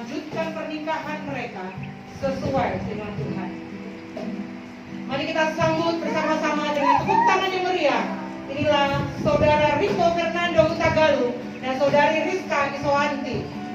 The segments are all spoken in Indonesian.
melanjutkan pernikahan mereka sesuai dengan Tuhan. Mari kita sambut bersama-sama dengan tepuk tangan yang meriah. Inilah Saudara Riko Fernando Utagalu dan Saudari Rizka Isoanti.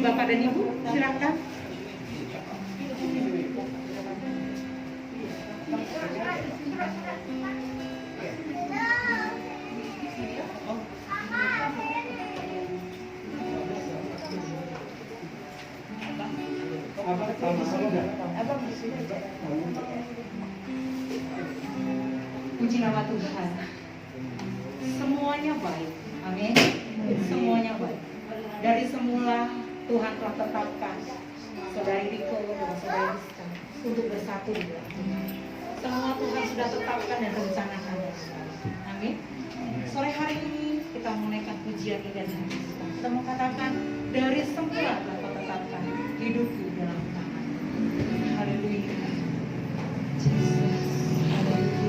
Bapak dan Ibu, silakan. Puji nama Tuhan. Semuanya baik. Amin. Semuanya baik. Dari semula Tuhan telah tetapkan Saudari Riko dan Saudari Rizka untuk bersatu di dalam Tuhan. Semua Tuhan sudah tetapkan dan rencanakan. Amin. Sore hari ini kita menaikkan pujian ini dan kita. Kita mengatakan dari semula telah Kau tetapkan hidupku dalam tangan. Haleluya. Jesus. Haleluya.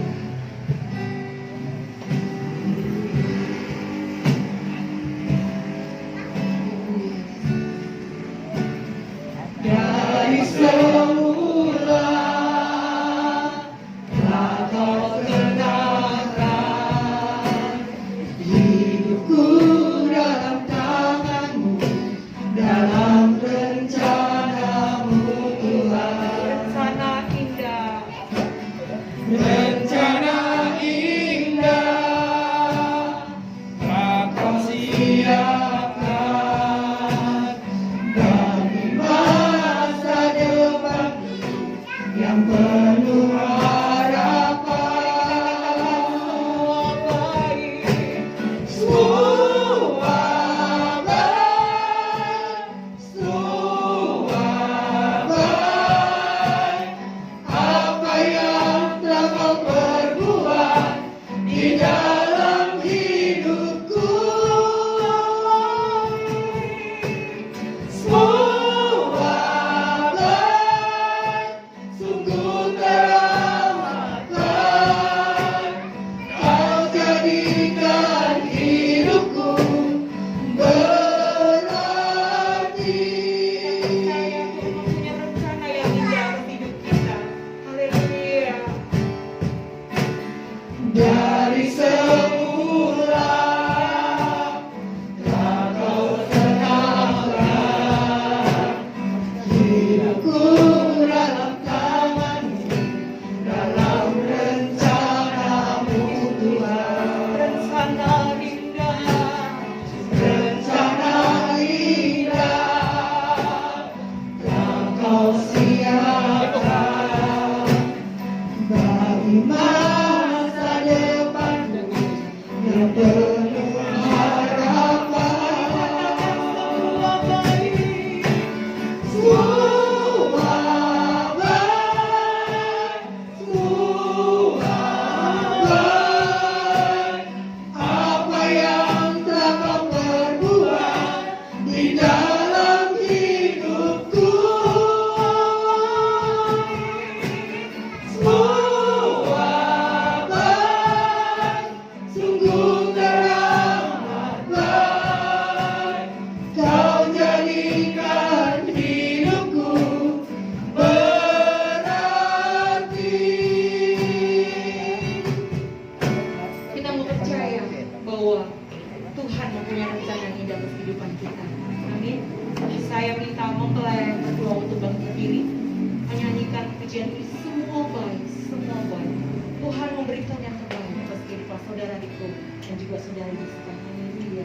Tuhan memberikan yang terbaik atas kehidupan saudara Riko dan juga saudara Rizka. Haleluya.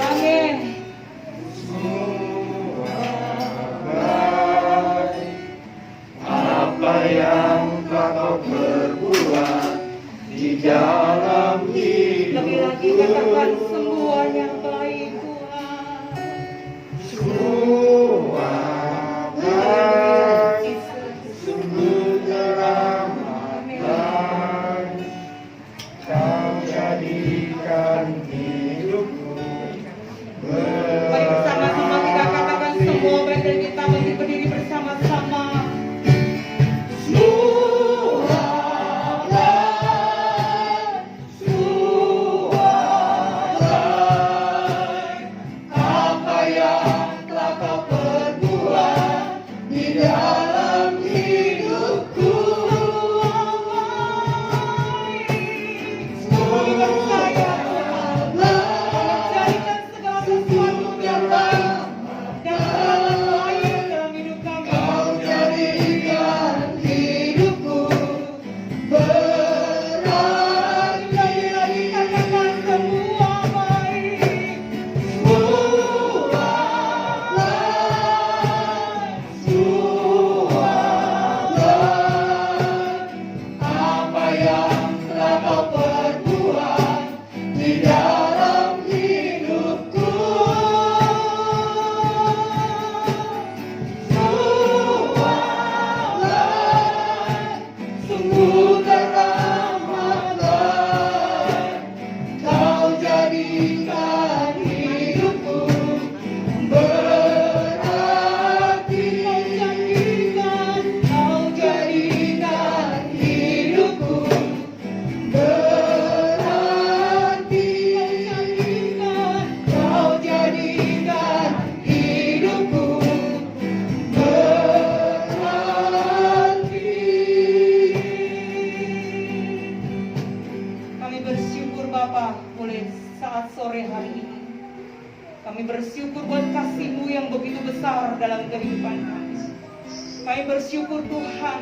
Amin. Apa yang kau perbuat di dalam hidup, Lebih lagi katakan semuanya baik Tuhan. semua baik, sungguh teramatkan. Kau jadikan hidupku Mari bersama-sama kita katakan semua baik dan kita bagi berdiri bersama-sama. apa yang telah kau perbuat di dalam hidupku. Kami percaya Tuhan menjadikan segala sesuatu yang baik dan terbaik dalam hidup kami. Kau jadikan hidupku berarti. Lagi katakan semua baik. Apa yang telah kau perbuat di dalam hidupku. Sungguh teramatkan. Kau jadikan hidupku berarti. Kau jadikan hidupku berarti. Kau jadikan hidupku berarti. Kami bersyukur Bapa boleh saat sore hari ini. Kami bersyukur buat kasih-Mu yang begitu besar dalam kehidupan kami. Kami bersyukur Tuhan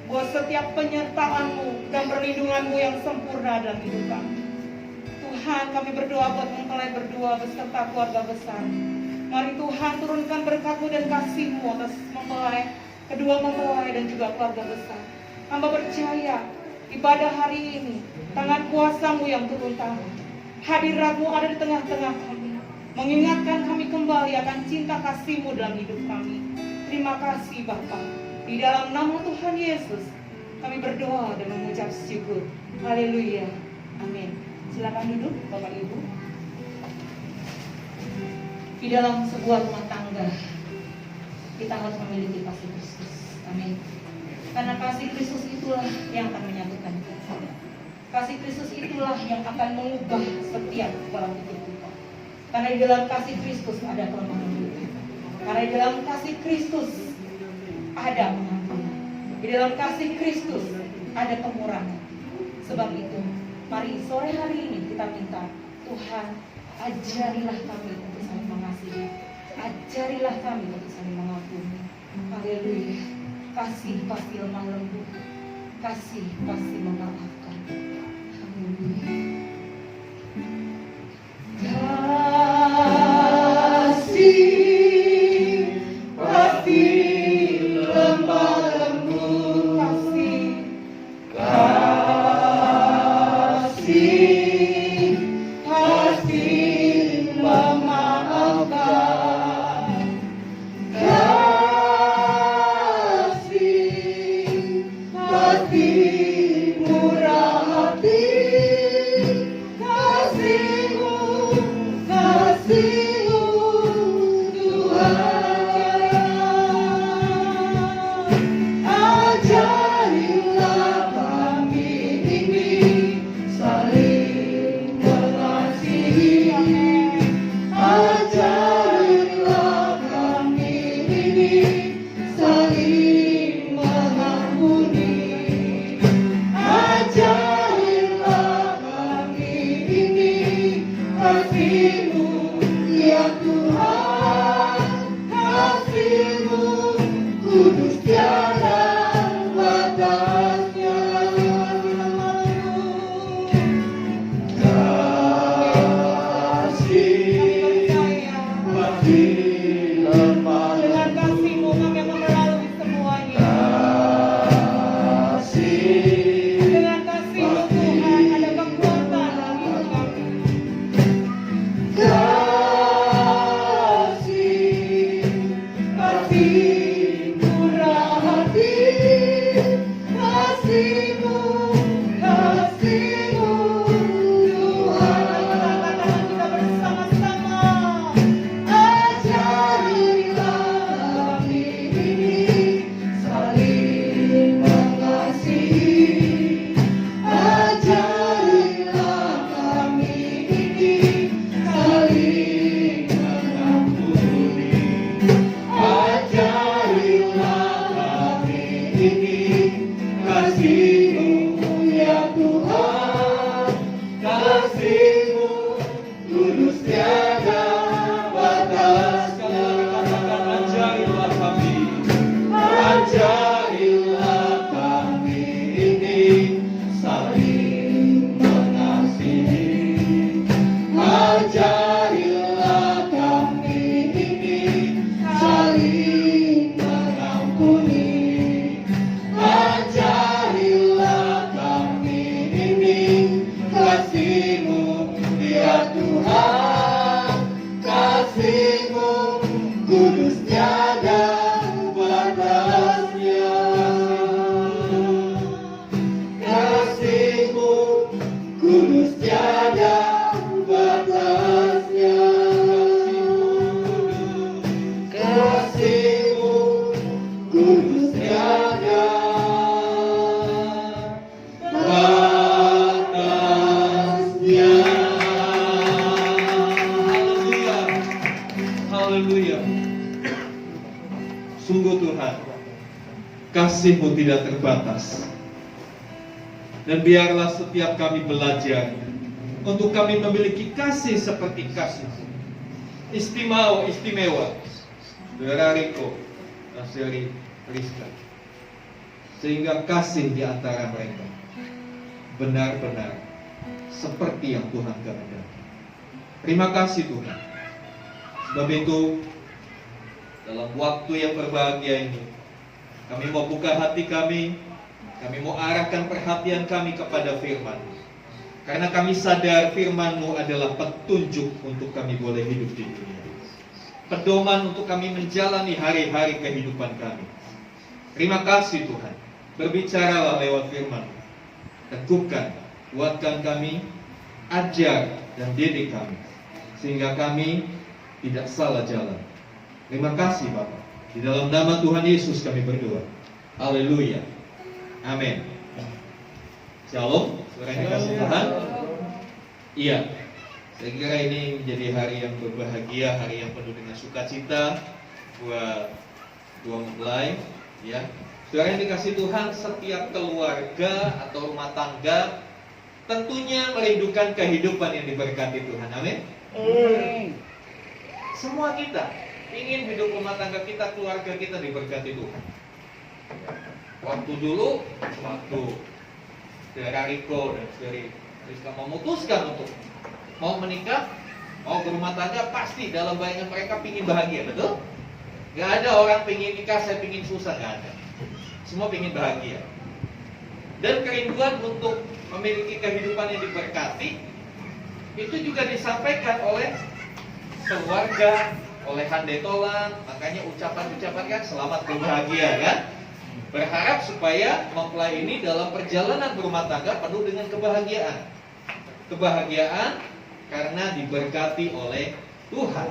buat setiap penyertaan-Mu dan perlindungan-Mu yang sempurna dalam hidup kami. Tuhan, kami berdoa buat mempelai berdua beserta keluarga besar. Mari Tuhan turunkan berkat-Mu dan kasih-Mu atas mempelai, kedua mempelai dan juga keluarga besar. Hamba percaya ibadah hari ini tangan kuasa-Mu yang turun tangan. Hadirat-Mu ada di tengah-tengah kami, mengingatkan kami kembali akan cinta kasih-Mu dalam hidup kami. Terima kasih Bapa. Di dalam nama Tuhan Yesus kami berdoa dan mengucap syukur. Haleluya. Amin. Silakan duduk Bapak Ibu. Di dalam sebuah rumah tangga kita harus memiliki kasih Kristus. Amin. Karena kasih Kristus itulah yang akan menyatukan kita. Kasih Kristus itulah yang akan mengubah setiap dalam hidup kita. Karena di dalam kasih Kristus ada kelemahan kita. Karena di dalam kasih Kristus ada pengampunan. Di dalam kasih Kristus ada pengurangan. Sebab itu, mari sore hari ini kita minta Tuhan, ajarilah kami untuk saling mengasihi. Ajarilah kami untuk saling mengampuni. Haleluya. Kasih pasti lemah lembut. Kasih pasti memaafkan. Haleluya. Kasih pasti lemah lembut. Kasih pasti memaafkan. Kasih pasti murah hati. Kasih-Mu, kasih-Mu, Tuhan. Ajarilah kami ini saling mengasihi. Ajarilah kami ini saling mengampuni. Ajarilah kami ini kasih-Mu, ya Tuhan. lemah Dengan kasih-Mu kami akan melalui semuanya. kasih Dengan kasih-Mu Tuhan ada kekuatan dalam hidup kami. kasih murah hati, kasih-Mu Tuhan. Katakan kita bersama-sama. Ajarilah kami ini saling mengasihi. Ajarilah kami ini saling mengampuni. Ajarilah kami ini kasih-Mu ya Tuhan. Kasih-Mu tulus tiada batasnya. Ajarilah kami. Ajarilah kami ini saling mengasihi. Ajarilah kami ini saling mengampuni. Ajarilah kami ini kasih-Mu ya Tuhan. Kasih-Mu kudus tiada batasnya. Kasih-Mu kudus tiada batasnya. Kasih-Mu kudus tiada batasnya. Haleluya. Haleluya. Sungguh Tuhan, kasih-Mu tidak terbatas. Dan biarlah setiap kami belajar untuk kami memiliki kasih seperti kasih-Mu. Istimewa, Saudara Riko dan Saudari Rizka. Sehingga kasih di antara mereka benar-benar seperti yang Tuhan kehendaki. Terima kasih Tuhan. Sebab itu, dalam waktu yang berbahagia ini, kami mau buka hati kami mau arahkan perhatian kami kepada firman. Karena kami sadar firman-Mu adalah petunjuk untuk kami boleh hidup di dunia. Pedoman untuk kami menjalani hari-hari kehidupan kami. Terima kasih Tuhan. Berbicaralah lewat firman-Mu. Teguhkan, kuatkan kami, ajar dan didik kami. Sehingga kami tidak salah jalan. Terima kasih Bapak. Di dalam nama Tuhan Yesus kami berdoa. Haleluya. Amin. Shalom. Saudara yang dikasihi Tuhan. Iya. Saya kira ini menjadi hari yang berbahagia, hari yang penuh dengan sukacita buat dua mempelai. Ya. Saudara yang dikasihi Tuhan, setiap keluarga atau rumah tangga tentunya merindukan kehidupan yang diberkati Tuhan. Amin. Semua kita ingin hidup rumah tangga kita, keluarga kita diberkati Tuhan. Waktu dulu, waktu Saudara Riko dan Saudari Rizka memutuskan untuk mau menikah, mau berumah tangga, pasti dalam bayangan mereka pingin bahagia, betul? Gak ada orang pingin nikah, saya pingin susah, gak ada. Semua pingin bahagia. Dan kerinduan untuk memiliki kehidupan yang diberkati itu juga disampaikan oleh keluarga, oleh handetolan. Makanya ucapan-ucapan kan selamat berbahagia kan. Berharap supaya mempelai ini dalam perjalanan berumah tangga penuh dengan kebahagiaan. Kebahagiaan karena diberkati oleh Tuhan.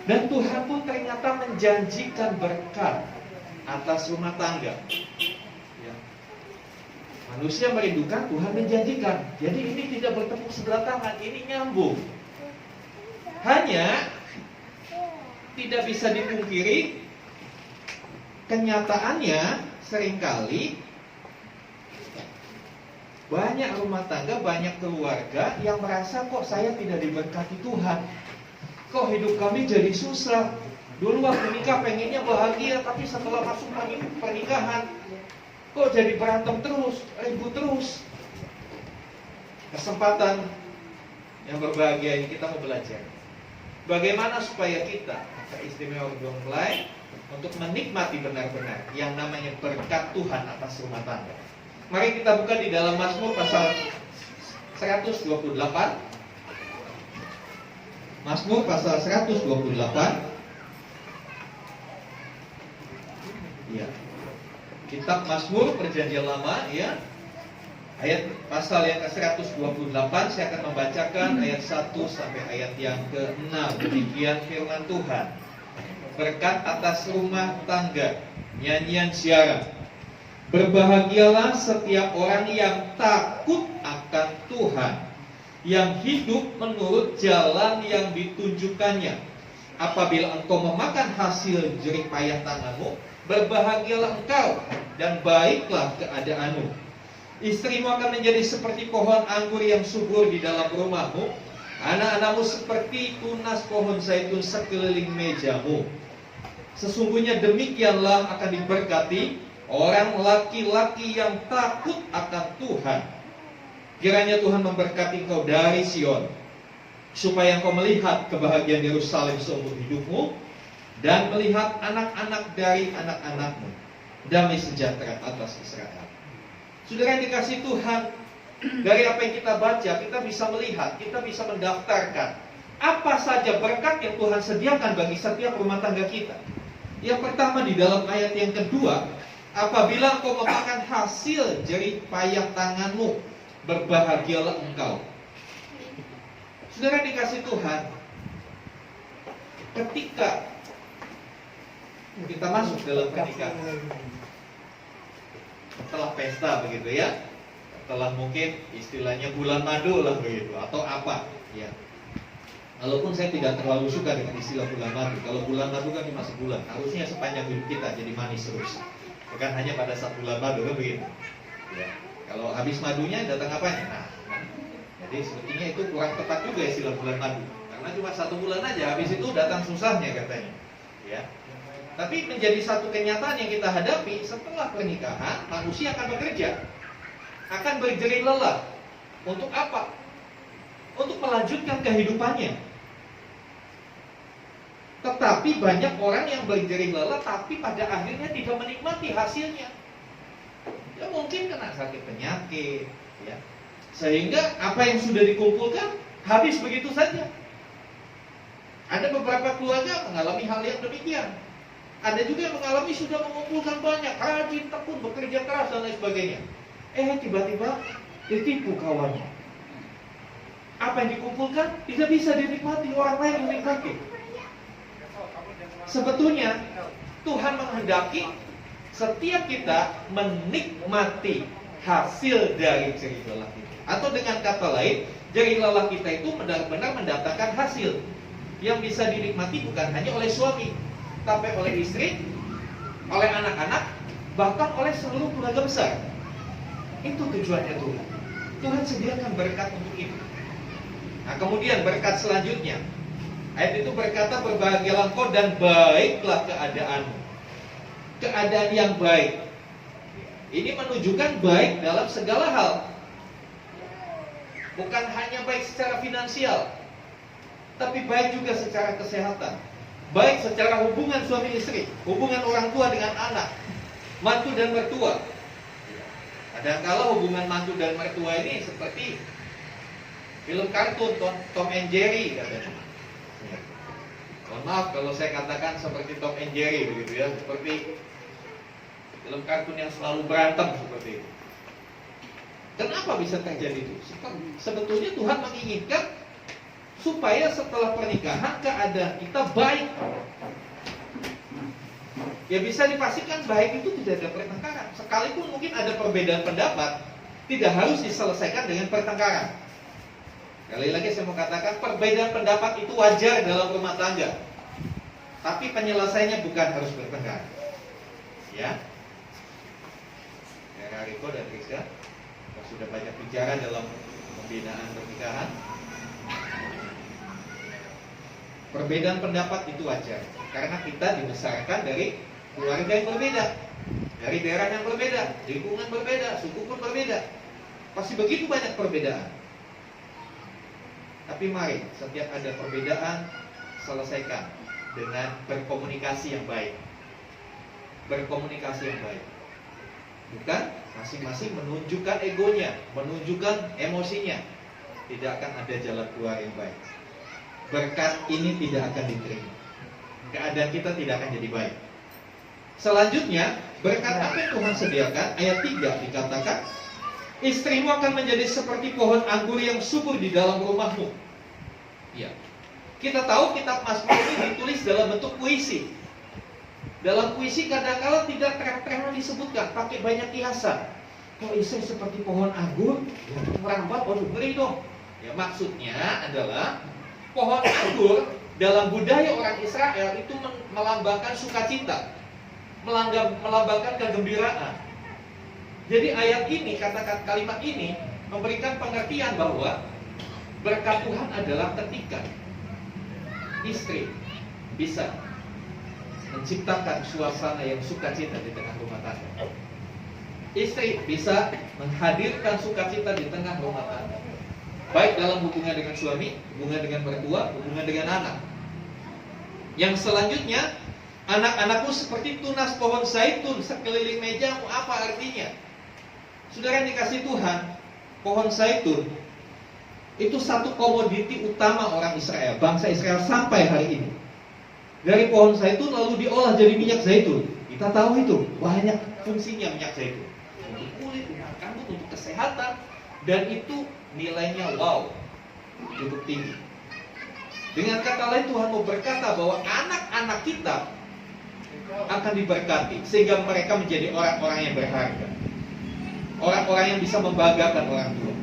Dan Tuhan pun ternyata menjanjikan berkat atas rumah tangga. Ya. Manusia merindukan, Tuhan menjanjikan. Jadi ini tidak bertepuk sebelah tangan, ini nyambung. Hanya tidak bisa dipungkiri, kenyataannya seringkali banyak rumah tangga, banyak keluarga yang merasa kok saya tidak diberkati Tuhan. Kok hidup kami jadi susah. Dulu waktu nikah pengennya bahagia, tapi setelah masuk pernikahan kok jadi berantem terus, ribut terus. Kesempatan yang berbahagia ini kita mau belajar. Bagaimana supaya kita, istimewa berdoa untuk menikmati benar-benar yang namanya berkat Tuhan atas rumah tangga. Mari kita buka di dalam Mazmur pasal 128. Mazmur pasal 128. Ya. Kitab Mazmur Perjanjian Lama, ya. Ayat pasal yang ke-128, saya akan membacakan ayat 1 sampai ayat yang ke-6. Demikian firman Tuhan. Berkat atas rumah tangga, nyanyian siaran. Berbahagialah setiap orang yang takut akan Tuhan, yang hidup menurut jalan yang ditunjukkannya. Apabila engkau memakan hasil jerih payah tanganmu, berbahagialah engkau dan baiklah keadaanmu. Istrimu akan menjadi seperti pohon anggur yang subur di dalam rumahmu, anak-anakmu seperti tunas pohon zaitun sekeliling mejamu. Sesungguhnya demikianlah akan diberkati orang laki-laki yang takut akan Tuhan. Kiranya Tuhan memberkati engkau dari Sion, supaya engkau melihat kebahagiaan Yerusalem seumur hidupmu, dan melihat anak-anak dari anak-anakmu, damai sejahtera atas Israel. Saudara yang dikasihi Tuhan, dari apa yang kita baca, kita bisa melihat, kita bisa mendaftarkan apa saja berkat yang Tuhan sediakan bagi setiap rumah tangga kita. Yang pertama di dalam ayat yang kedua, apabila engkau memakan hasil jerih payah tanganmu, berbahagialah engkau. Saudara yang dikasihi Tuhan, ketika kita masuk dalam pernikahan, setelah pesta begitu ya, setelah mungkin istilahnya bulan madu lah begitu, atau apa ya. Walaupun saya tidak terlalu suka dengan istilah bulan madu. Kalau bulan madu kan cuma sebulan, harusnya sepanjang hidup kita jadi manis terus, bukan hanya pada saat bulan madu kan begitu ya. Kalau habis madunya datang apanya? Nah, jadi sebetulnya itu kurang tepat juga istilah bulan madu, karena cuma 1 bulan aja, habis itu datang susahnya katanya ya. Tapi menjadi satu kenyataan yang kita hadapi, setelah pernikahan manusia akan bekerja, akan berjerih lelah. Untuk apa? Untuk melanjutkan kehidupannya. Tetapi banyak orang yang berjerih lelah, tapi pada akhirnya tidak menikmati hasilnya. Ya mungkin kena sakit penyakit ya. Sehingga apa yang sudah dikumpulkan habis begitu saja. Ada beberapa keluarga mengalami hal yang demikian. Ada juga yang mengalami sudah mengumpulkan banyak, rajin, tekun, bekerja keras dan lain sebagainya. Tiba-tiba ditipu kawannya. Apa yang dikumpulkan tidak bisa dinikmati, orang lain yang menikmati. Sebetulnya Tuhan menghendaki setiap kita menikmati hasil dari jerih lelah itu. Atau dengan kata lain, jerih lelah kita itu benar-benar mendatangkan hasil yang bisa dinikmati bukan hanya oleh suami, tapi oleh istri, oleh anak-anak, bahkan oleh seluruh keluarga besar. Itu tujuannya Tuhan. Tuhan sediakan berkat untuk itu. Nah, kemudian berkat selanjutnya, ayat itu berkata, berbahagialah engkau dan baiklah keadaanmu. Keadaan yang baik. Ini menunjukkan baik dalam segala hal. Bukan hanya baik secara finansial, tapi baik juga secara kesehatan. Baik secara hubungan suami istri, hubungan orang tua dengan anak, mantu dan mertua. Kadang-kala hubungan mantu dan mertua ini seperti film kartun Tom and Jerry katanya. Mohon maaf kalau saya katakan seperti Tom and Jerry begitu ya, seperti film kartun yang selalu berantem seperti itu. Kenapa bisa terjadi itu? Sebetulnya Tuhan menginginkan supaya setelah pernikahan keadaan kita baik. Ya bisa dipastikan baik itu tidak ada pertengkaran. Sekalipun mungkin ada perbedaan pendapat, tidak harus diselesaikan dengan pertengkaran. Kali lagi saya mau katakan, perbedaan pendapat itu wajar dalam rumah tangga, tapi penyelesaiannya bukan harus bertengkar. Ya, Riko dan Rizka sudah banyak bicara dalam pembinaan pernikahan. Perbedaan pendapat itu wajar, karena kita dibesarkan dari keluarga yang berbeda, dari daerah yang berbeda, lingkungan berbeda, suku pun berbeda. Pasti begitu banyak perbedaan. Tapi mari, setiap ada perbedaan, selesaikan dengan berkomunikasi yang baik. Berkomunikasi yang baik. Bukan masing-masing menunjukkan egonya, menunjukkan emosinya. Tidak akan ada jalan keluar yang baik. Berkat ini tidak akan diterima. Keadaan kita tidak akan jadi baik. Selanjutnya, berkat apa yang Tuhan sediakan? Ayat 3 dikatakan, istrimu akan menjadi seperti pohon anggur yang subur di dalam rumahmu. Ya. Kita tahu kitab Mazmur ini ditulis dalam bentuk puisi. Dalam puisi kadang-kala tidak terang-terangan disebutkan, pakai banyak kiasan. Kalau istri seperti pohon anggur, merambat, waduh ngeri dong. Ya, maksudnya adalah pohon anggur dalam budaya orang Israel itu melambangkan sukacita, melambangkan kegembiraan. Jadi ayat ini, kata-kata kalimat ini memberikan pengertian bahwa berkat Tuhan adalah ketika istri bisa menciptakan suasana yang sukacita di tengah rumah tangga. Istri bisa menghadirkan sukacita di tengah rumah tangga, baik dalam hubungan dengan suami, hubungan dengan mertua, hubungan dengan anak. Yang selanjutnya, anak-anakku seperti tunas pohon zaitun sekeliling mejamu. Apa artinya? Saudara yang dikasih Tuhan, pohon zaitun itu satu komoditi utama orang Israel, bangsa Israel sampai hari ini. Dari pohon zaitun lalu diolah jadi minyak zaitun. Kita tahu itu banyak fungsinya minyak zaitun, untuk kulit, untuk rambut, untuk kesehatan, dan itu nilainya wow, cukup tinggi. Dengan kata lain, Tuhan mau berkata bahwa anak-anak kita akan diberkati sehingga mereka menjadi orang-orang yang berharga, orang-orang yang bisa membanggakan orang tua.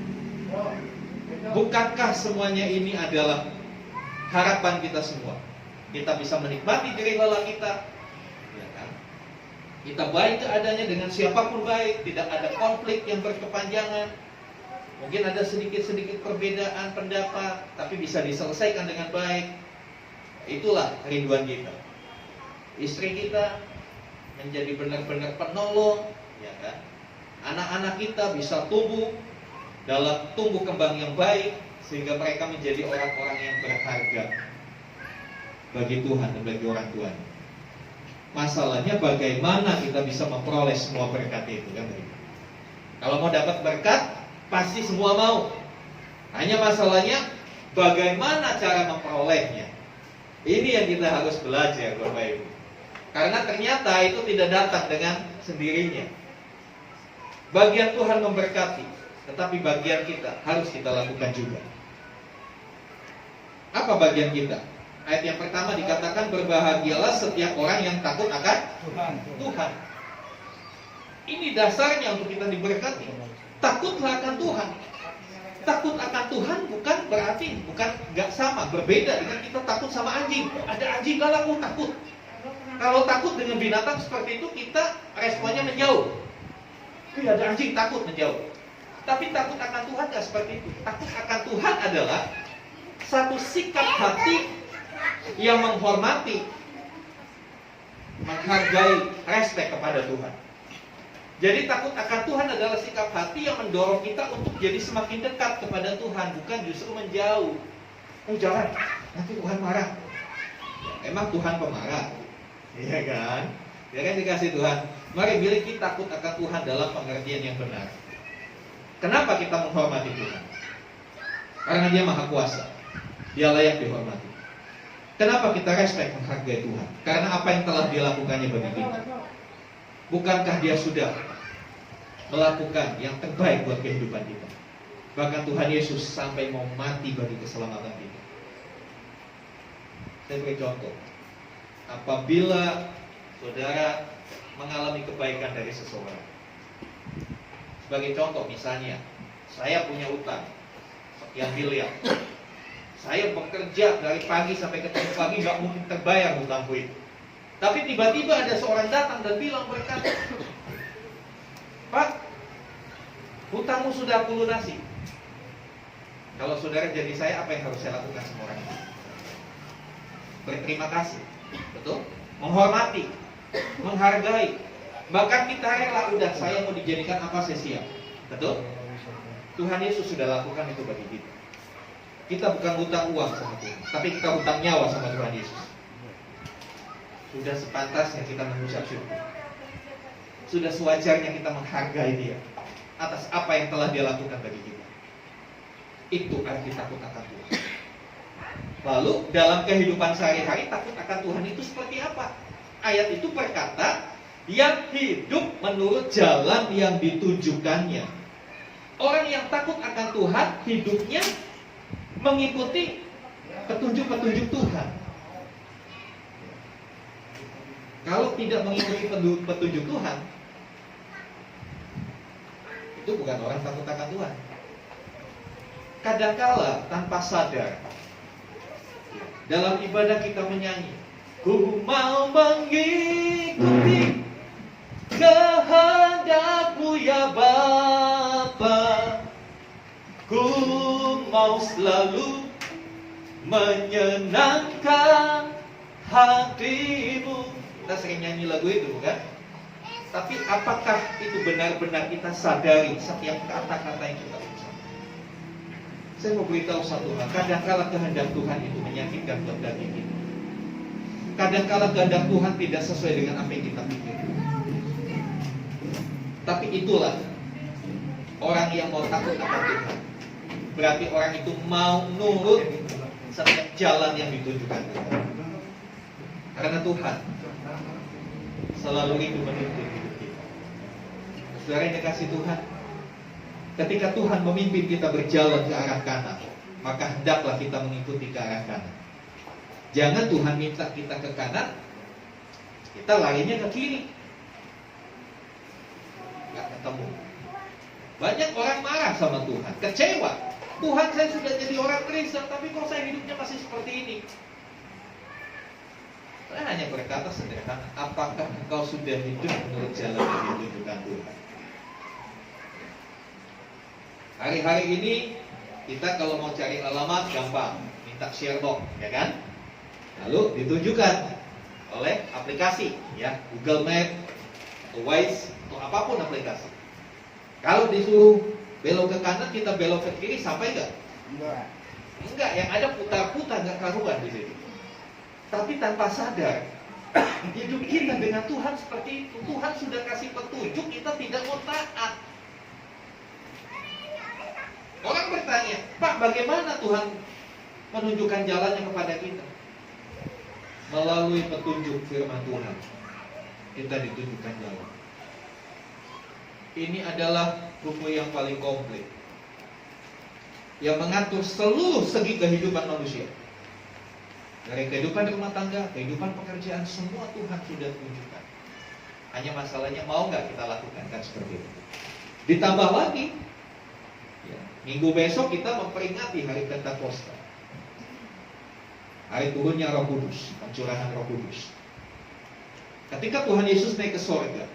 Bukankah semuanya ini adalah harapan kita semua? Kita bisa menikmati diri lelah kita, ya kan? Kita baik keadaannya dengan siapapun baik, tidak ada konflik yang berkepanjangan. Mungkin ada sedikit-sedikit perbedaan pendapat, tapi bisa diselesaikan dengan baik. Itulah rinduan kita. Istri kita menjadi benar-benar penolong, ya kan? Anak-anak kita bisa tumbuh dalam tumbuh kembang yang baik, sehingga mereka menjadi orang-orang yang berharga bagi Tuhan dan bagi orang tuanya. Masalahnya bagaimana kita bisa memperoleh semua berkat itu, kan? Kalau mau dapat berkat, pasti semua mau. Hanya masalahnya bagaimana cara memperolehnya. Ini yang kita harus belajar, Bapak Ibu. Karena ternyata itu tidak datang dengan sendirinya. Bagian Tuhan memberkati, tetapi bagian kita harus kita lakukan juga. Apa bagian kita? Ayat yang pertama dikatakan, berbahagialah setiap orang yang takut akan Tuhan. Ini dasarnya untuk kita diberkati. Takutlah akan Tuhan. Takut akan Tuhan bukan berarti, bukan gak sama, berbeda dengan kita takut sama anjing. Ada anjing galak, aku takut. Kalau takut dengan binatang seperti itu, kita responnya menjauh. Ada anjing, takut, menjauh. Tapi takut akan Tuhan gak seperti itu. Takut akan Tuhan adalah satu sikap hati yang menghormati, menghargai, respek kepada Tuhan. Jadi takut akan Tuhan adalah sikap hati yang mendorong kita untuk jadi semakin dekat kepada Tuhan, bukan justru menjauh. Oh jangan, nanti Tuhan marah. Emang Tuhan pemarah? Iya kan? Ya kan dikasih Tuhan. Mari miliki takut akan Tuhan dalam pengertian yang benar. Kenapa kita menghormati Tuhan? Karena Dia Maha Kuasa. Dia layak dihormati. Kenapa kita respect, menghargai Tuhan? Karena apa yang telah dilakukannya bagi kita. Bukankah Dia sudah melakukan yang terbaik buat kehidupan kita? Bahkan Tuhan Yesus sampai mau mati bagi keselamatan kita. Saya beri contoh. Apabila saudara mengalami kebaikan dari seseorang, sebagai contoh misalnya, saya punya utang sekian miliar. Saya bekerja dari pagi sampai ketemu pagi, gak mungkin terbayar hutangku itu. Tapi tiba-tiba ada seorang datang dan bilang, berkata, Pak, hutangmu sudah aku lunasi. Kalau saudara jadi saya, apa yang harus saya lakukan sama orang itu? Berterima kasih, betul? Menghormati, menghargai. Bahkan kita rela, udah saya mau dijadikan apa saya siap. Betul? Tuhan Yesus sudah lakukan itu bagi kita. Kita bukan hutang uang sama Tuhan, tapi kita hutang nyawa sama Tuhan Yesus. Sudah sepantasnya kita mengucap syukur. Sudah sewajarnya kita menghargai Dia atas apa yang telah Dia lakukan bagi kita. Itu arti takut akan Tuhan. Lalu dalam kehidupan sehari-hari takut akan Tuhan itu seperti apa? Ayat itu berkata, yang hidup menurut jalan yang ditunjukkannya. Orang yang takut akan Tuhan, hidupnya mengikuti petunjuk-petunjuk Tuhan. Kalau tidak mengikuti petunjuk Tuhan, itu bukan orang takut akan Tuhan. Kadangkala tanpa sadar, dalam ibadah kita menyanyi, ku mau mengikuti kehendak-Mu ya Bapa, ku mau selalu menyenangkan hati-Mu. Kita sering nyanyi lagu itu, bukan? Tapi apakah itu benar-benar kita sadari setiap kata-kata yang kita ucap? Saya mau beritahu satu hal, kadang-kala kehendak Tuhan itu menyakitkan buat daging kita. Kadang-kala kehendak Tuhan tidak sesuai dengan apa yang kita pikirkan. Tapi itulah orang yang mau takut akan Tuhan. Berarti orang itu mau nurut setiap jalan yang ditunjukkan Tuhan. Karena Tuhan selalu rindu memimpin hidup kita. Saudara yang dikasih Tuhan, ketika Tuhan memimpin kita berjalan ke arah kanan, maka hendaklah kita mengikuti ke arah kanan. Jangan Tuhan minta kita ke kanan, kita larinya ke kiri. Gak ketemu. Banyak orang marah sama Tuhan, kecewa. Tuhan, saya sudah jadi orang Kristen, tapi kok saya hidupnya masih seperti ini? Saya hanya berkata sederhana, apakah engkau sudah hidup menurut jalan yang ditunjukkan Tuhan? Hari-hari ini kita kalau mau cari alamat gampang, minta share box, ya kan? Lalu ditunjukkan oleh aplikasi, ya, Google Map, atau Waze, atau apapun aplikasi. Kalau disuruh belok ke kanan, kita belok ke kiri, sampai enggak? Enggak, yang ada putar-putar, enggak karuan di situ. Tapi tanpa sadar, hidup kita dengan Tuhan seperti itu. Tuhan sudah kasih petunjuk, kita tidak mau taat. Orang bertanya, Pak, bagaimana Tuhan menunjukkan jalannya kepada kita? Melalui petunjuk firman Tuhan, kita ditunjukkan jalan. Ini adalah buku yang paling komplit, yang mengatur seluruh segi kehidupan manusia. Dari kehidupan rumah tangga, kehidupan pekerjaan, semua Tuhan sudah tunjukkan. Hanya masalahnya mau nggak kita lakukan, kan seperti itu. Ditambah lagi, ya, minggu besok kita memperingati hari Pentakosta, hari turunnya Roh Kudus, pencurahan Roh Kudus. Ketika Tuhan Yesus naik ke sorga,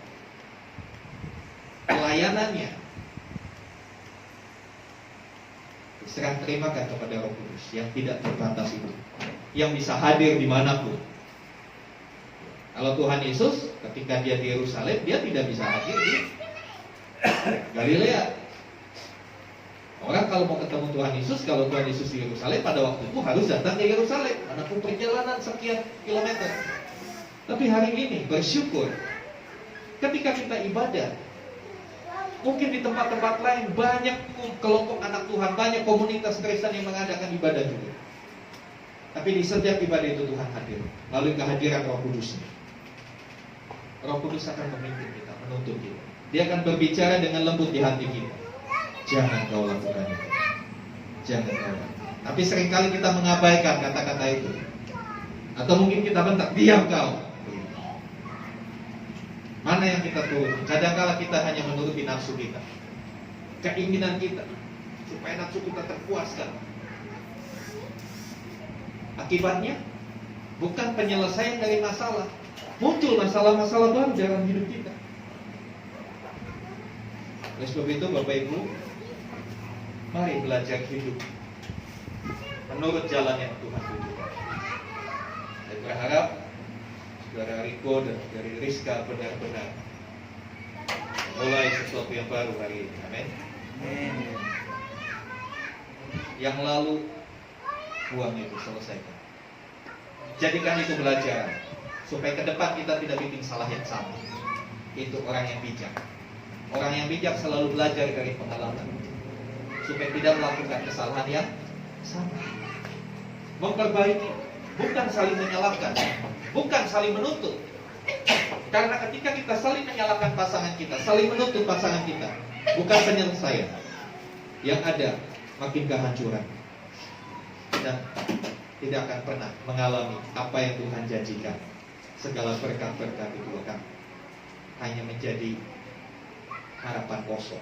pelayanannya diserah terimakan kepada Roh Kudus yang tidak terbatas itu, yang bisa hadir dimanapun. Kalau Tuhan Yesus ketika dia di Yerusalem, dia tidak bisa hadir di Galilea. Orang kalau mau ketemu Tuhan Yesus, kalau Tuhan Yesus di Yerusalem, pada waktu itu harus datang ke Yerusalem, walaupun perjalanan sekian kilometer. Tapi hari ini bersyukur, ketika kita ibadah, mungkin di tempat-tempat lain banyak kelompok anak Tuhan, banyak komunitas Kristen yang mengadakan ibadah juga. Tapi di setiap ibadah itu Tuhan hadir melalui kehadiran Roh Kudus. Roh Kudus akan memimpin kita, menuntun kita. Dia akan berbicara dengan lembut di hati kita. Jangan kau lakukan itu. Jangan kau lakukan. Tapi seringkali kita mengabaikan kata-kata itu. Atau mungkin kita bentak, diam kau. Mana yang kita turuti? Kadang-kala kita hanya menuruti nafsu kita, keinginan kita, supaya nafsu kita terpuaskan. Akibatnya bukan penyelesaian dari masalah, muncul masalah-masalah baru dalam hidup kita. Oleh sebab itu Bapak Ibu, mari belajar hidup menurut jalan yang Tuhan tunjukkan. Saya berharap Saudara Riko dan dari Rizka benar-benar mulai sesuatu yang baru hari ini. Amin. Yang lalu buang itu, selesaikan. Jadikan itu belajar supaya ke depan kita tidak bikin salah yang sama. Itu orang yang bijak. Orang yang bijak selalu belajar dari pengalaman supaya tidak melakukan kesalahan yang sama. Memperbaiki, bukan saling menyalahkan, bukan saling menuntut. Karena ketika kita saling menyalahkan pasangan kita, saling menuntut pasangan kita, bukan penyelesaian. Yang ada makin kehancuran dan tidak akan pernah mengalami apa yang Tuhan janjikan. Segala berkat-berkat itu akan hanya menjadi harapan kosong.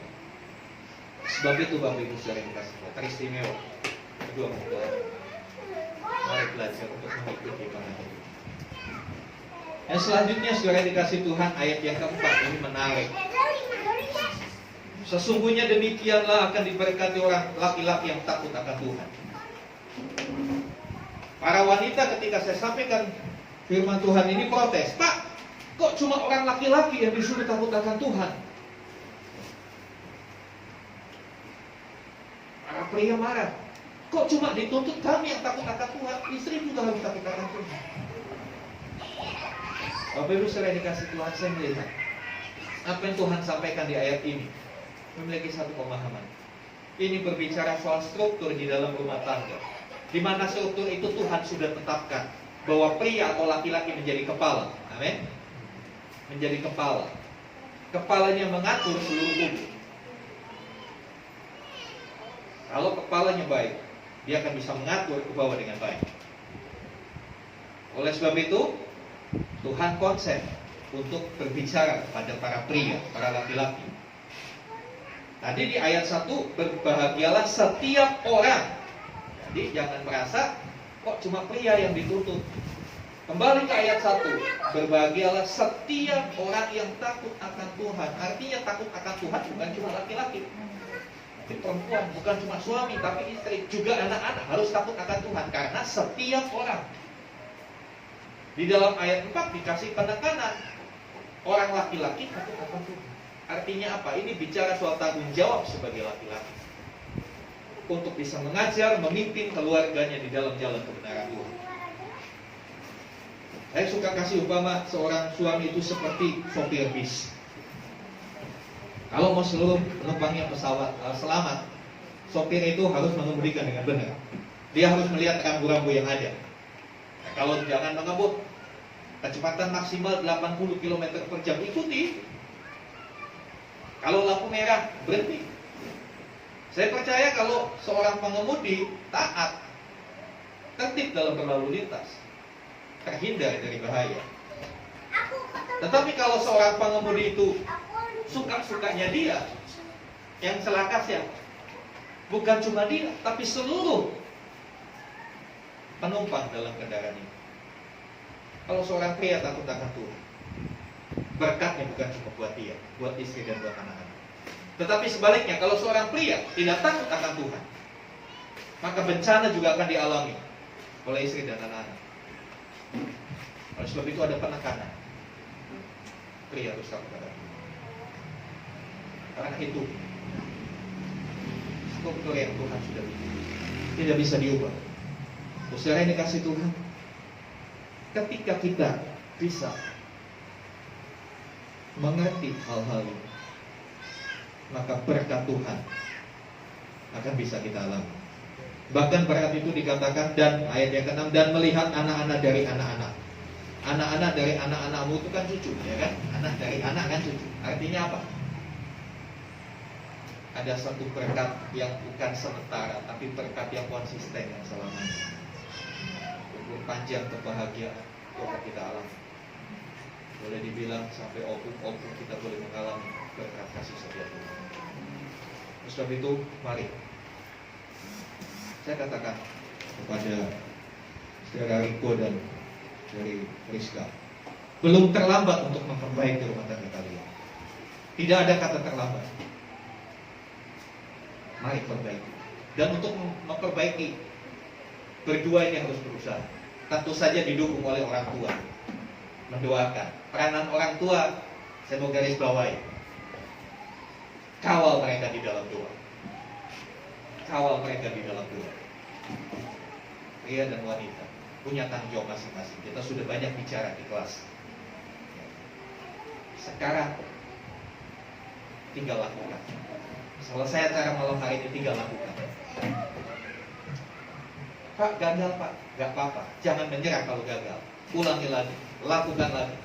Sebab itu Bapak Ibu Saudara yang dikasihi, teristimewa kedua mempelai. Mari belajar untuk mengikuti pengajaran. Yang selanjutnya Saudara yang dikasihi Tuhan, ayat yang keempat ini menarik. Sesungguhnya demikianlah akan diberkati orang laki-laki yang takut akan Tuhan. Para wanita ketika saya sampaikan firman Tuhan ini protes, Pak, kok cuma orang laki-laki yang disuruh takut akan Tuhan? Para pria marah, kok cuma dituntut kami yang takut akan Tuhan? Istri juga harus takut akan Tuhan. Bapak Ibu Saudara yang dikasihi Tuhan, saya melihat apa yang Tuhan sampaikan di ayat ini memiliki satu pemahaman. Ini berbicara soal struktur di dalam rumah tangga, di mana struktur itu Tuhan sudah tetapkan bahwa pria atau laki-laki menjadi kepala. Amin. Menjadi kepala. Kepalanya mengatur seluruh tubuh. Kalau kepalanya baik, dia akan bisa mengatur ke bawah dengan baik. Oleh sebab itu, Tuhan konsen untuk berbicara kepada para pria, para laki-laki. Tadi di ayat 1, berbahagialah setiap orang. Jadi jangan merasa kok cuma pria yang dituntut. Kembali ke ayat 1, berbahagialah setiap orang yang takut akan Tuhan. Artinya takut akan Tuhan bukan cuma laki-laki, tapi perempuan, bukan cuma suami, tapi istri, juga anak-anak harus takut akan Tuhan. Karena setiap orang. Di dalam ayat 4 dikasih penekanan, orang laki-laki takut akan Tuhan. Artinya apa? Ini bicara soal tanggung jawab sebagai laki-laki untuk bisa mengajar, memimpin keluarganya di dalam jalan kebenaran Tuhan. Saya suka kasih umpama seorang suami itu seperti sopir bis. Kalau mau seluruh penumpangnya pesawat selamat, sopir itu harus mengemudikan dengan benar. Dia harus melihat rambu-rambu yang ada. Nah, kalau jangan mengebut, kecepatan maksimal 80 km per jam, ikuti. Kalau lampu merah, berhenti. Saya percaya kalau seorang pengemudi taat, tertib dalam berlalu lintas, terhindar dari bahaya. Tetapi kalau seorang pengemudi itu suka-sukanya dia, yang celaka siapa? Bukan cuma dia, tapi seluruh penumpang dalam kendaraan ini. Kalau seorang pria takut akan Tuhan, berkatnya bukan cuma buat dia, buat istri dan buat anak-anak. Tetapi sebaliknya, kalau seorang pria tidak takut akan Tuhan, maka bencana juga akan dialami oleh istri dan anak-anak. Oleh sebab itu ada penekanan, pria harus takut akan Tuhan. Karena itu struktur yang Tuhan sudah bikin tidak bisa diubah. Saudara yang dikasih Tuhan, ketika kita bisa mengerti hal-hal ini, maka berkat Tuhan akan bisa kita alami. Bahkan berkat itu dikatakan, dan ayat yang ke-6, dan melihat anak-anak dari anak-anak. Anak-anak dari anak-anakmu itu kan cucu, ya kan? Anak dari anak kan cucu. Artinya apa? Ada satu berkat yang bukan sementara, tapi berkat yang konsisten yang selamanya. Umur panjang kebahagiaan itu akan kita alami. Boleh dibilang sampai opung-opung kita boleh mengalami berkat kasih setia Tuhan. Sebab itu, mari saya katakan kepada saudara Riko dan dari Rizka, belum terlambat untuk memperbaiki rumah tangga kalian. Tidak ada kata terlambat. Mari perbaiki. Dan untuk memperbaiki, berdua ini harus berusaha. Tentu saja didukung oleh orang tua, mendoakan. Peranan orang tua, saya mau garis bawahi, kawal mereka di dalam doa. Kawal mereka di dalam doa. pria dan wanita punya tanggung jawab masing-masing. Kita sudah banyak bicara di kelas. Sekarang tinggal lakukan. Selesai acara malam hari ini, tinggal lakukan. Pak, gagal Pak, gak apa-apa. Jangan menyerah kalau gagal. Ulangi lagi, lakukan lagi.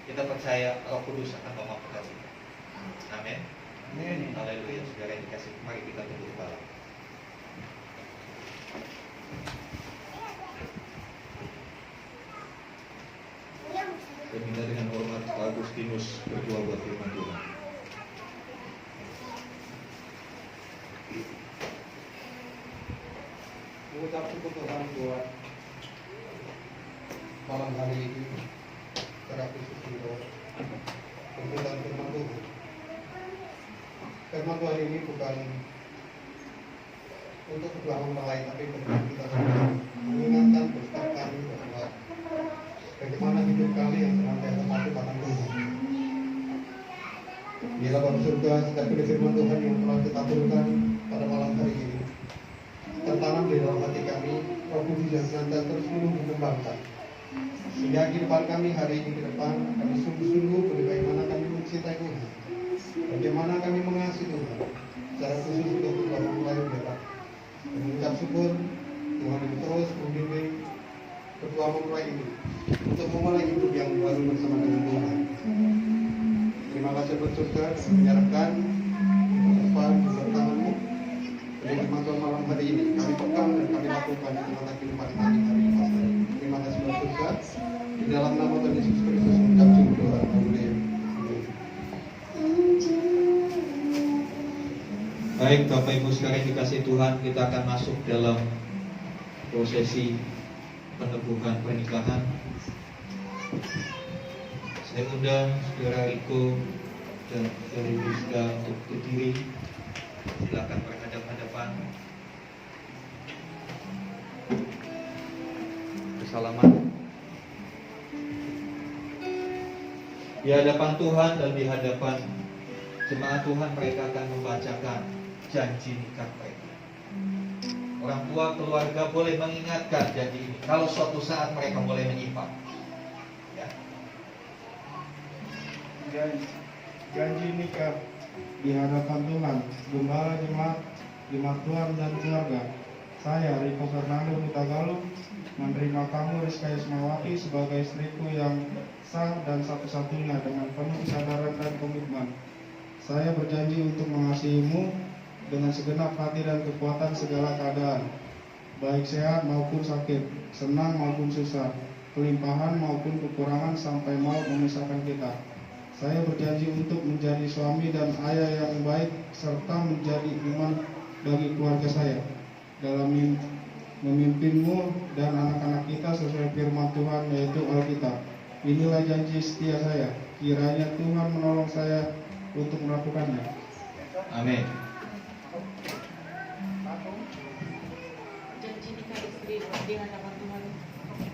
Kita percaya Roh Kudus akan memampukan kita. Amin. Haleluya. Saudara yang dikasih, mari kita tunduk kepala. Saya minta dengan hormat Pak Agustinus berdoa buat firman Tuhan. Mengucap syukur Tuhan buat malam hari ini, secara khusus untuk pemberitaan firman Tuhan. Firman Tuhan ini bukan untuk kedua orang lain, tapi bagi kita semua, mengingatkan setiap kami bahwa bagaimana hidup kami yang senantiasa patuh pada Tuhan. Di dalam surga, setiap firman Tuhan yang telah kita turunkan pada malam hari ini tertanam di dalam hati kami, Roh Kudus yang senantiasa terus mengembangkan. Sehingga kehidupan kami hari ini ke depan kami sungguh-sungguh bagaimana kami mencintai Tuhan, bagaimana kami mengasihi Tuhan, secara khusus untuk kedua orang lain dapat mengucap syukur Tuhan yang terus membimbing kedua mempelai ini untuk memulai hidup yang baru bersama dengan Tuhan. Terima kasih bersurga dan menyerahkan depan bersama-Mu dari firman Tuhan malam hari ini. Kami pegang dan kami lakukan di tengah kehidupan kami hari ini. Terima kasih bersurga. Di dalam nama Tuhan Yesus Kristus mengucap syukur doa. Amin. Baik Bapak Ibu sekalian dikasih Tuhan, kita akan masuk dalam prosesi peneguhan pernikahan. Saya undang Saudara Riko dan Saudari Rizka untuk berdiri. Silakan berhadap-hadapan. Bersalaman. Di hadapan Tuhan dan di hadapan jemaat Tuhan, mereka akan membacakan janji nikah mereka. Orang tua keluarga boleh mengingatkan janji ini kalau suatu saat mereka boleh menyimpang. Ya. Janji nikah di hadapan Tuhan, Gembala Jemaat Tuhan dan keluarga. Saya, Riko Fernando Mutagaluh, menerima kamu Rizka Yasmawati sebagai istriku yang sah dan satu-satunya dengan penuh kesadaran dan komitmen. Saya berjanji untuk mengasihimu dengan segenap hati dan kekuatan segala keadaan, baik sehat maupun sakit, senang maupun susah, kelimpahan maupun kekurangan sampai maut memisahkan kita. Saya berjanji untuk menjadi suami dan ayah yang baik serta menjadi iman bagi keluarga saya dalam memimpinmu dan anak-anak kita sesuai firman Tuhan yaitu Alkitab. Inilah janji setia saya. Kiranya Tuhan menolong saya untuk melakukannya. Amin. Janji nikah istri di hadapan Tuhan,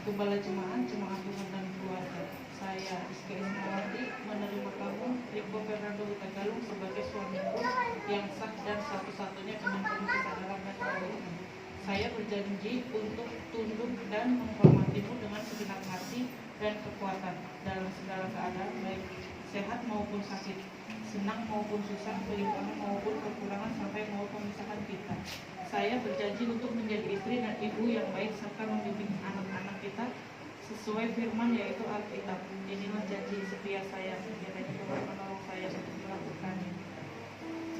Gembala Jemaat Tuhan dan keluarga. Saya, Rizka Ismawati, menerima kamu, Riko Fernando Mutagaluh, sebagai suamiku yang sah dan satu-satunya dengan penuh kesadaran dan komitmen. Saya berjanji untuk tunduk dan menghormatimu dengan segenap hati dan kekuatan dalam segala keadaan, baik sehat maupun sakit, senang maupun susah, kelimpahan maupun kekurangan sampai maut memisahkan kita. Saya berjanji untuk menjadi istri dan ibu yang baik serta membimbing anak-anak kita sesuai firman yaitu Alkitab. Inilah janji setia saya. Kiranya Tuhan menolong saya untuk melakukannya.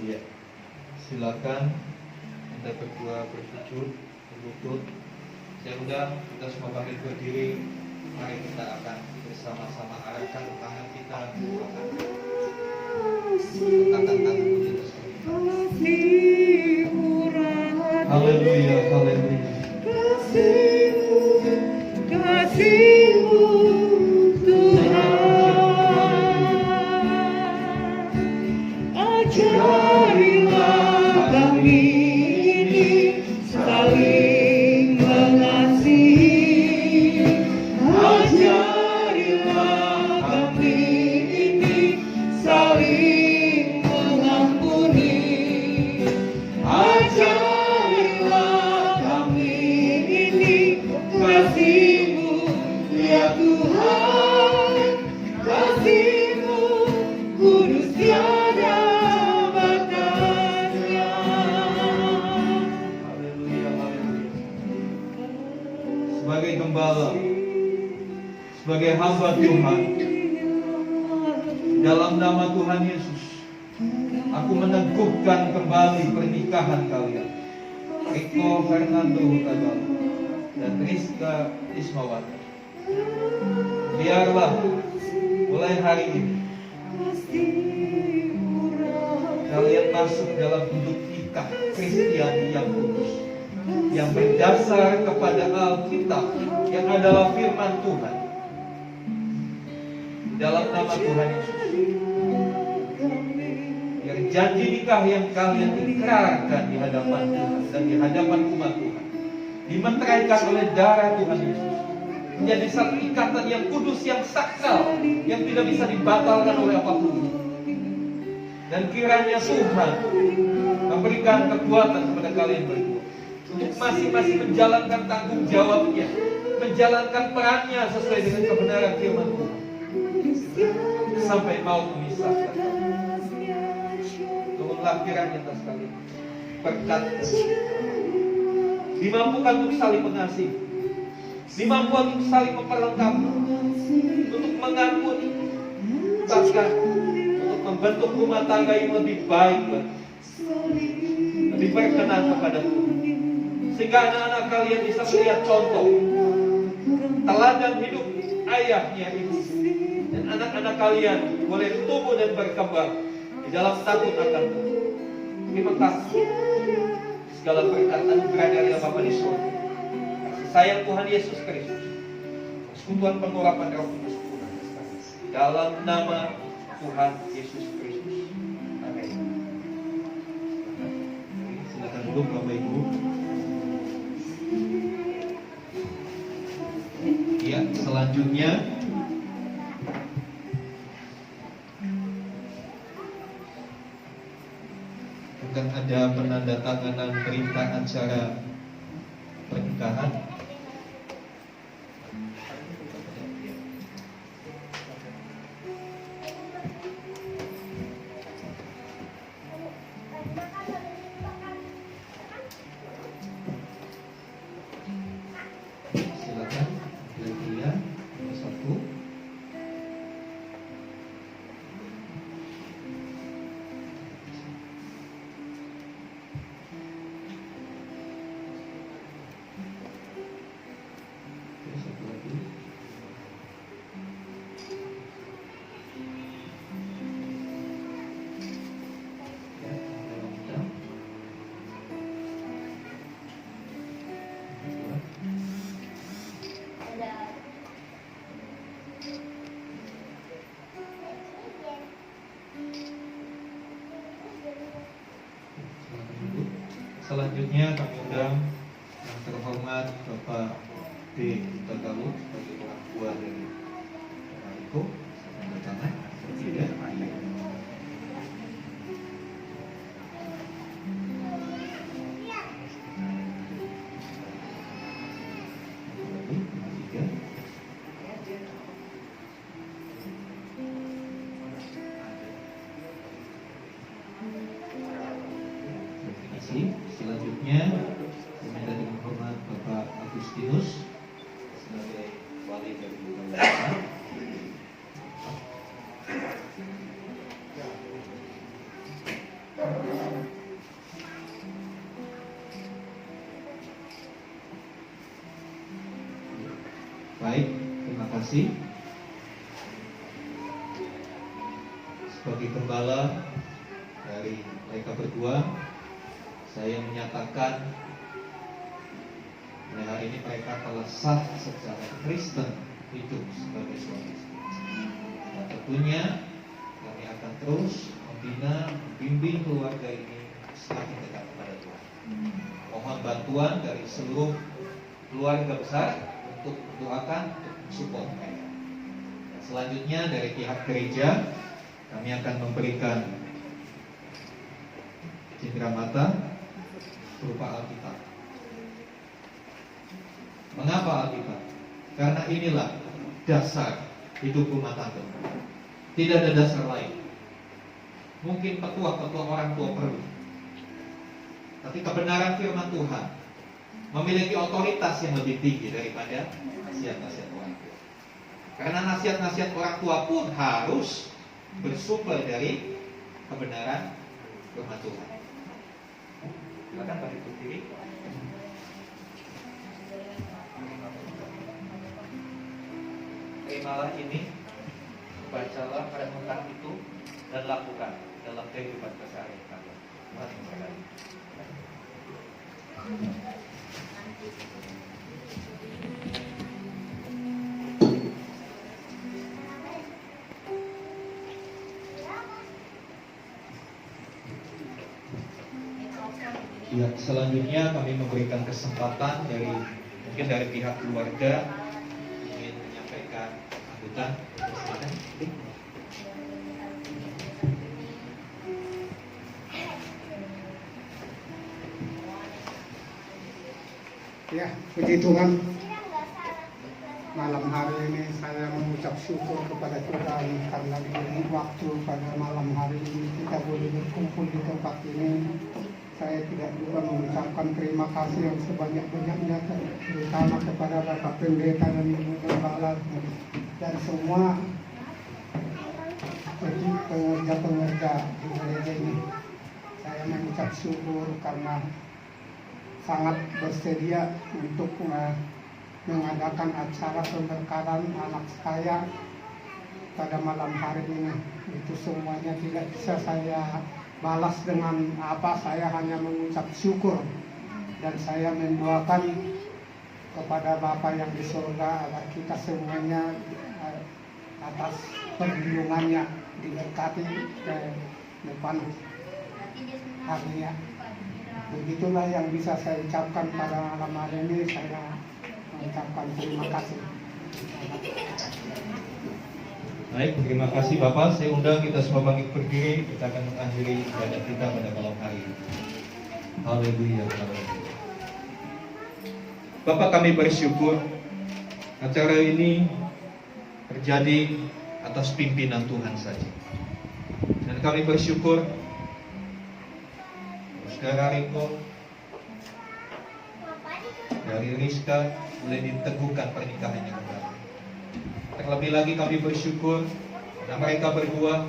Iya. Silakan Anda berdua bersujud, berlutut. Saya undang kita semua bangkit berdiri. Mari kita akan bersama-sama arahkan tangan kita doakan. Angkat tangan kita semua. Haleluya, haleluya. Kasih-Mu Tuhan, ajarilah kami ini saling mengasihi, ajarilah kami ini saling mengasihi. sebagai hamba Tuhan, dalam nama Tuhan Yesus, aku meneguhkan kembali pernikahan kalian, Riko Fernando Hutagal dan Rizka Ismawati. Biarlah mulai hari ini kalian masuk dalam hidup nikah Kristiani yang kudus, yang berdasar kepada Alkitab yang adalah firman Tuhan. Dalam nama Tuhan Yesus, biar janji nikah yang kalian ikrarkan di hadapan Tuhan dan di hadapan umat Tuhan dimeteraikan oleh darah Tuhan Yesus, menjadi satu ikatan yang kudus, yang sakral, yang tidak bisa dibatalkan oleh apapun. Dan kiranya Tuhan memberikan kekuatan kepada kalian berdua untuk masing-masing menjalankan tanggung jawabnya, menjalankan perannya sesuai dengan kebenaran firman Tuhan, sampai maut memisahkan. Turunlah kiranya atas kalian berkat, dimampukan untuk saling mengasihi, dimampukan untuk saling memperlengkapi, untuk mengampuni, bahkan untuk membentuk rumah tangga yang lebih baik, lebih berkenan kepada Tuhan, sehingga anak-anak kalian bisa melihat contoh teladan hidup ayahnya ibu, dan anak-anak kalian boleh tumbuh dan berkembang di dalam takut akan Tuhan. Terima kasih segala berkat anugerah dari Bapa di surga, kasih sayang Tuhan Yesus Kristus, persekutuan pengurapan Roh Kudus dalam nama Tuhan Yesus Kristus. Amin. Silakan duduk Bapak Ibu. Ya, selanjutnya akan ada penandatanganan perintah acara pernikahan. Silakan, Letia, satu. Satu lagi. Ya, wanita. Silakan duduk. Selanjutnya kami undang yang terhormat Bapak D. Tagalu sebagai orang tua dari Bapak Iko. Tanda tangan. Tidak. Tiga. Terima kasih. Selanjutnya diminta dengan hormat Bapak Agustinus sebagai wali dari Bapak. Baik, terima kasih. Sebagai gembala dari mereka berdua, saya menyatakan bahwa hari ini mereka telah sah secara Kristen hidup sebagai suami istri. Dan tentunya kami akan terus membina, membimbing keluarga ini semakin dekat kepada Tuhan. Mohon bantuan dari seluruh keluarga besar untuk mendoakan, untuk support mereka. Dan selanjutnya dari pihak gereja kami akan memberikan cendramata berupa Alkitab. Mengapa Alkitab? Karena inilah dasar hidup rumah tangga. Tidak ada dasar lain. Mungkin petua-petua orang tua perlu, tapi kebenaran firman Tuhan memiliki otoritas yang lebih tinggi daripada nasihat-nasihat orang tua. Karena nasihat-nasihat orang tua pun harus bersumber dari kebenaran firman Tuhan. Silakan balik ke kiri. Terimalah ini, bacalah renungan itu dan lakukan dalam kehidupan keseharian kalian. Tuhan memberkati. Ya, selanjutnya kami memberikan kesempatan mungkin dari pihak keluarga ingin menyampaikan sambutan. Silakan. Ya, puji Tuhan. Malam hari ini saya mengucap syukur kepada Tuhan karena diberi waktu pada malam hari ini kita boleh berkumpul di tempat ini. Saya tidak lupa mengucapkan terima kasih yang sebanyak-banyaknya terutama kepada Bapak Pendeta dan Ibu Gembala dan semua pengerja-pengerja di gereja ini. Saya mengucap syukur karena sangat bersedia untuk mengadakan acara pemberkatan anak saya pada malam hari ini. Itu semuanya tidak bisa saya balas dengan apa, saya hanya mengucap syukur dan saya mendoakan kepada Bapa yang di surga agar kita semuanya atas perlindungannya diberkati ke depan harinya. Begitulah yang bisa saya ucapkan pada malam hari ini. Saya mengucapkan terima kasih. Baik, terima kasih Bapak. Saya undang kita semua bangkit berdiri. Kita akan mengakhiri ibadah kita pada malam hari ini. Haleluya, haleluya. Bapak, kami bersyukur acara ini terjadi atas pimpinan Tuhan saja. Dan kami bersyukur Saudara Riko dari Rizka boleh diteguhkan pernikahannya kembali. Terlebih lagi kami bersyukur karena mereka berdua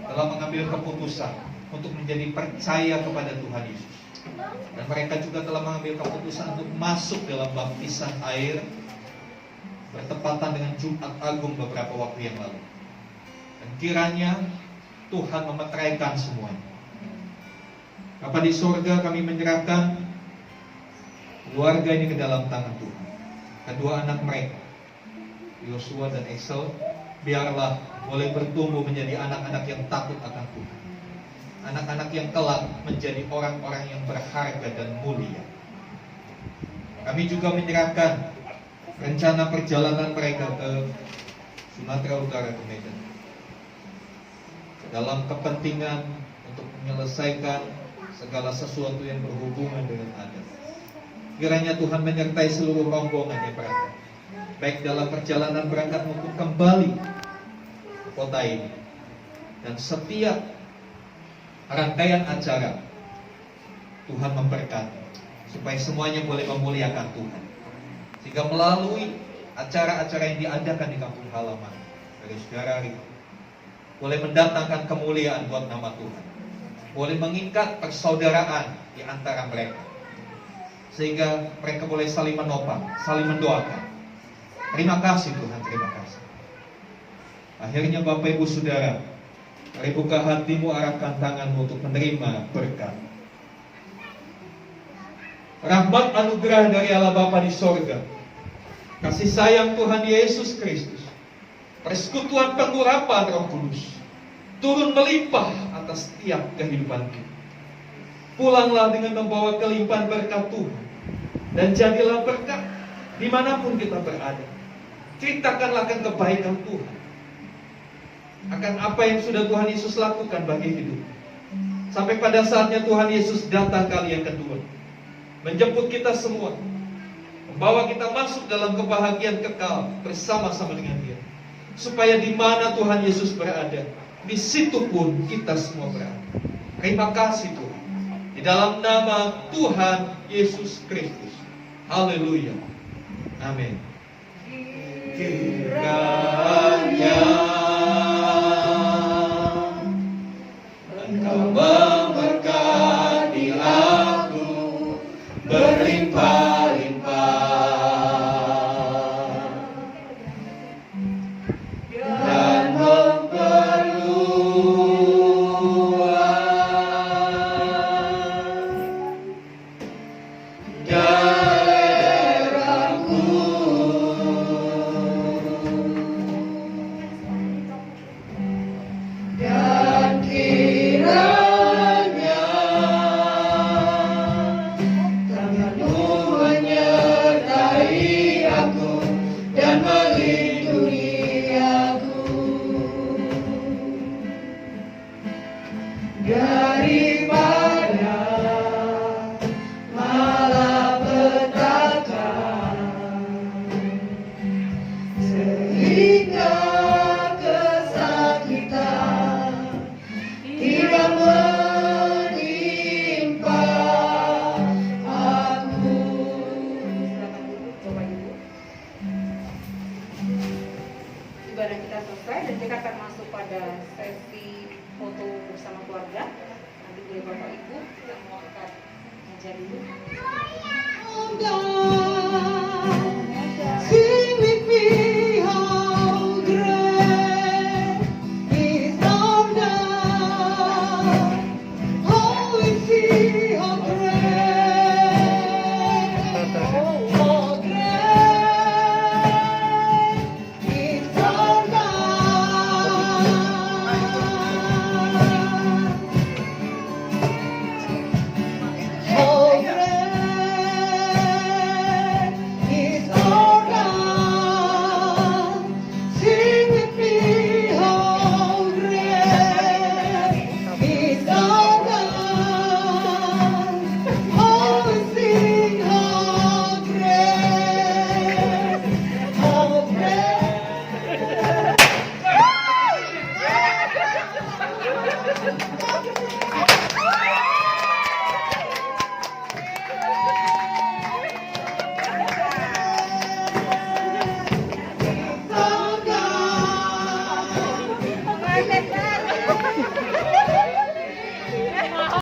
telah mengambil keputusan untuk menjadi percaya kepada Tuhan Yesus. Dan mereka juga telah mengambil keputusan untuk masuk dalam baptisan air bertepatan dengan Jumat Agung beberapa waktu yang lalu. Dan kiranya Tuhan memeteraikan semuanya. Bapa di surga, kami menyerahkan keluarga ini ke dalam tangan Tuhan. Kedua anak mereka, Yosua dan Excel, biarlah boleh bertumbuh menjadi anak-anak yang takut akan Tuhan. Anak-anak yang kelak menjadi orang-orang yang berharga dan mulia. Kami juga menyerahkan rencana perjalanan mereka ke Sumatera Utara, ke Medan, dalam kepentingan untuk menyelesaikan segala sesuatu yang berhubungan dengan adat. Kiranya Tuhan menyertai seluruh rombongan yang berangkat, baik dalam perjalanan berangkat maupun kembali ke kota ini. Dan setiap rangkaian acara Tuhan memberkati, supaya semuanya boleh memuliakan Tuhan. Sehingga melalui acara-acara yang diadakan di kampung halaman dari saudara Riko, boleh mendatangkan kemuliaan buat nama Tuhan, boleh mengikat persaudaraan di antara mereka, sehingga mereka boleh saling menopang, saling mendoakan. Terima kasih Tuhan, terima kasih. Akhirnya Bapak Ibu Saudara, mari buka hatimu, arahkan tanganmu untuk menerima berkat. Rahmat anugerah dari Allah Bapa di sorga, kasih sayang Tuhan Yesus Kristus, persekutuan pengurapan Roh Kudus turun melimpah atas setiap kehidupan kita. Pulanglah dengan membawa kelimpahan berkat Tuhan, dan jadilah berkat dimanapun kita berada. Ceritakanlah akan kebaikan Tuhan, akan apa yang sudah Tuhan Yesus lakukan bagi hidup, sampai pada saatnya Tuhan Yesus datang kali yang kedua, menjemput kita semua, membawa kita masuk dalam kebahagiaan kekal bersama-sama dengan Dia, supaya di mana Tuhan Yesus berada, di situ pun kita semua berada. Terima kasih Tuhan, di dalam nama Tuhan Yesus Kristus. Haleluya. Amin. sehingga kesakitan tidak menimpa aku. Silakan duduk, coba ibu. Ibadah kita selesai dan kita akan masuk pada sesi foto bersama keluarga. Nanti boleh bapak ibu kita mau angkat meja dulu. Engkau